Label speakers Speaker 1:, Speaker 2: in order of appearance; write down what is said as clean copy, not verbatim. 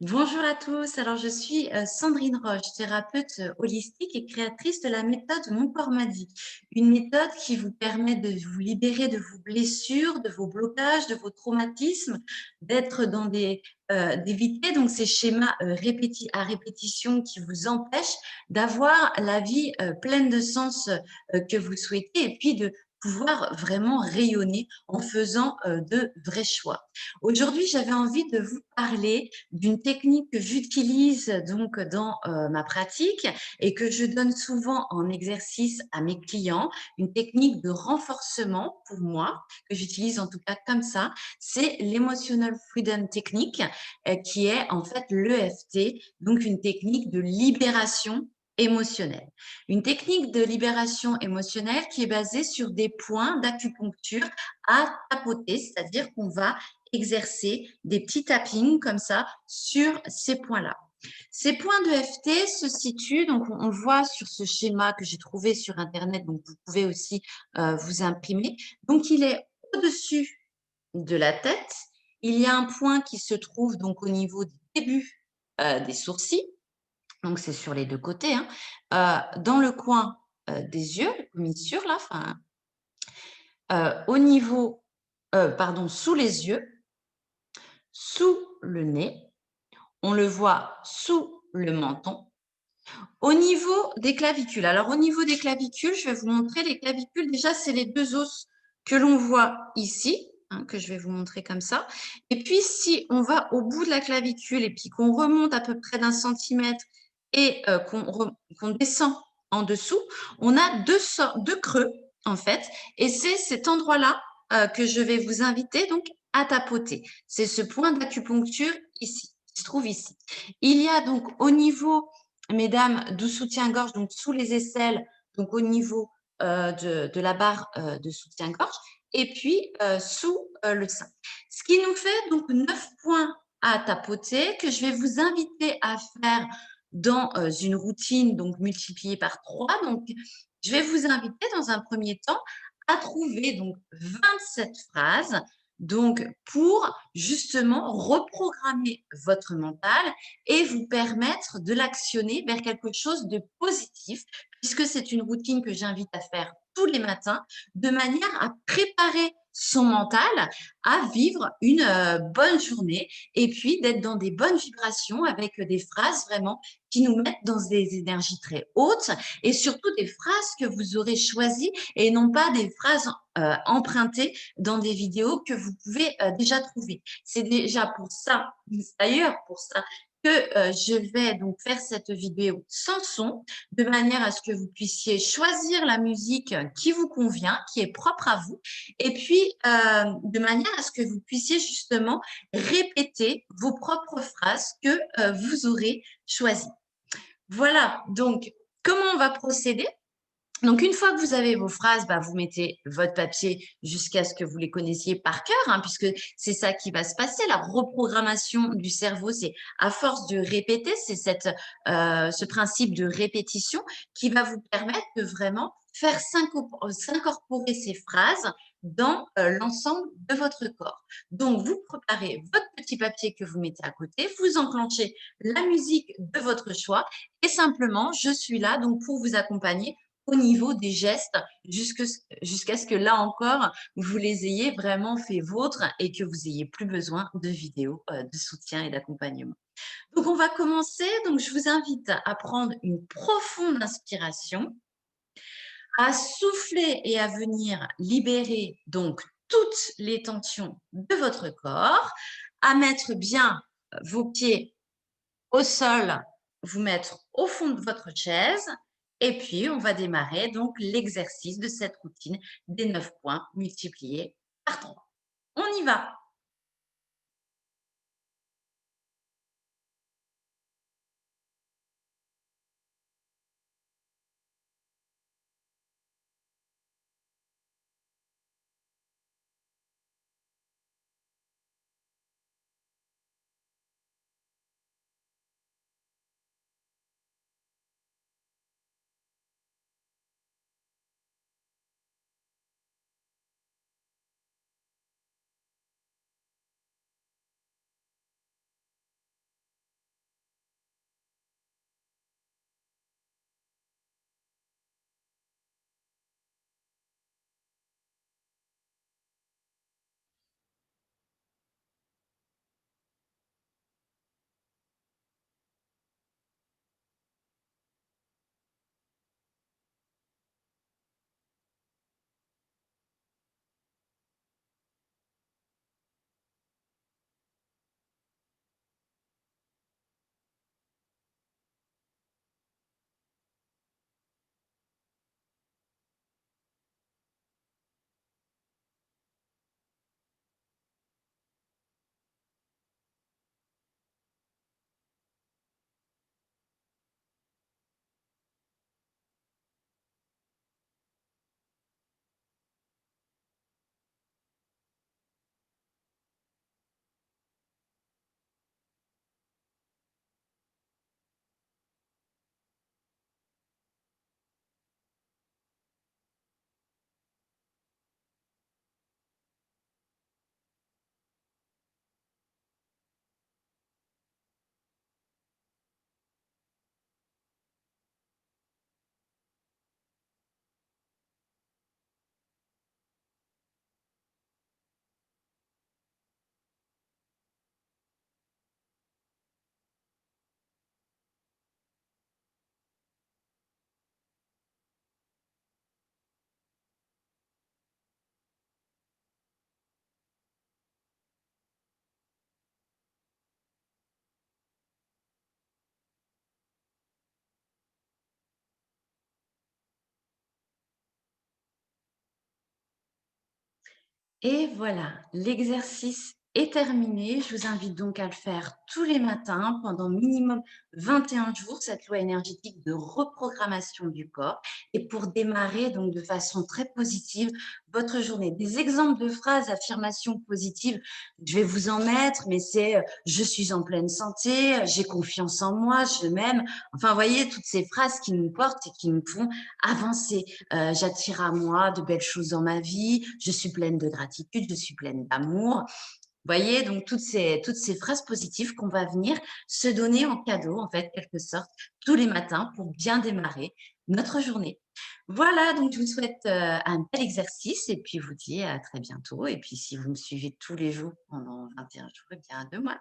Speaker 1: Bonjour à tous. Alors, je suis Sandrine Roche, thérapeute holistique et créatrice de la méthode Mon corps m'a dit. Une méthode qui vous permet de vous libérer de vos blessures, de vos blocages, de vos traumatismes, d'être dans d'éviter donc ces schémas à répétition qui vous empêchent d'avoir la vie pleine de sens que vous souhaitez et puis de pouvoir vraiment rayonner en faisant de vrais choix. Aujourd'hui, j'avais envie de vous parler d'une technique que j'utilise donc dans ma pratique et que je donne souvent en exercice à mes clients, une technique de renforcement pour moi, que j'utilise en tout cas comme ça, c'est l'Emotional Freedom Technique, qui est en fait l'EFT, donc une technique de libération émotionnelle. Une technique de libération émotionnelle qui est basée sur des points d'acupuncture à tapoter, c'est-à-dire qu'on va exercer des petits tappings comme ça sur ces points-là. Ces points de FT se situent, donc on voit sur ce schéma que j'ai trouvé sur Internet, donc vous pouvez aussi vous imprimer. Donc il est au-dessus de la tête. Il y a un point qui se trouve donc au niveau du début des sourcils, donc c'est sur les deux côtés, hein, dans le coin des yeux, comme ici, là, enfin, au niveau, pardon, sous les yeux, sous le nez, on le voit sous le menton. Au niveau des clavicules, alors au niveau des clavicules, je vais vous montrer les clavicules. Déjà, c'est les deux os que l'on voit ici, hein, que je vais vous montrer comme ça. Et puis, si on va au bout de la clavicule et puis qu'on remonte à peu près d'1 centimètre et qu'on descend en dessous, on a deux creux, en fait. Et c'est cet endroit-là que je vais vous inviter donc à tapoter. C'est ce point d'acupuncture ici, qui se trouve ici. Il y a donc au niveau, mesdames, du soutien-gorge, donc sous les aisselles, donc au niveau de la barre de soutien-gorge, et puis sous le sein. Ce qui nous fait donc 9 points à tapoter que je vais vous inviter à faire dans une routine donc multipliée par 3. Donc, je vais vous inviter dans un premier temps à trouver donc 27 phrases donc pour justement reprogrammer votre mental et vous permettre de l'actionner vers quelque chose de positif, puisque c'est une routine que j'invite à faire tous les matins, de manière à préparer son mental à vivre une bonne journée et puis d'être dans des bonnes vibrations avec des phrases vraiment qui nous mettent dans des énergies très hautes et surtout des phrases que vous aurez choisies et non pas des phrases empruntées dans des vidéos que vous pouvez déjà trouver. C'est déjà pour ça, d'ailleurs pour ça, que je vais donc faire cette vidéo sans son, de manière à ce que vous puissiez choisir la musique qui vous convient, qui est propre à vous, et puis de manière à ce que vous puissiez justement répéter vos propres phrases que vous aurez choisies. Voilà, donc comment on va procéder? Donc, une fois que vous avez vos phrases, bah, vous mettez votre papier jusqu'à ce que vous les connaissiez par cœur, hein, puisque c'est ça qui va se passer. La reprogrammation du cerveau, c'est à force de répéter, c'est ce principe de répétition qui va vous permettre de vraiment faire s'incorporer ces phrases dans l'ensemble de votre corps. Donc, vous préparez votre petit papier que vous mettez à côté, vous enclenchez la musique de votre choix et simplement, je suis là donc pour vous accompagner au niveau des gestes jusqu'à ce que là encore, vous les ayez vraiment fait vôtres et que vous ayez plus besoin de vidéos de soutien et d'accompagnement. Donc, on va commencer. Donc, je vous invite à prendre une profonde inspiration, à souffler et à venir libérer donc toutes les tensions de votre corps, à mettre bien vos pieds au sol, vous mettre au fond de votre chaise et puis on va démarrer donc l'exercice de cette routine des 9 points multipliés par 3. On y va! Et voilà, l'exercice est terminé. Je vous invite donc à le faire tous les matins pendant minimum 21 jours, cette loi énergétique de reprogrammation du corps et pour démarrer donc de façon très positive votre journée. Des exemples de phrases, affirmations positives, je vais vous en mettre, mais c'est je suis en pleine santé, j'ai confiance en moi, je m'aime. Enfin, vous voyez, toutes ces phrases qui nous portent et qui nous font avancer. J'attire à moi de belles choses dans ma vie, je suis pleine de gratitude, je suis pleine d'amour. Vous voyez, donc toutes ces phrases positives qu'on va venir se donner en cadeau, en fait, quelque sorte, tous les matins pour bien démarrer notre journée. Voilà, donc je vous souhaite un bel exercice et puis vous dis à très bientôt. Et puis si vous me suivez tous les jours pendant 21 jours, eh bien à demain.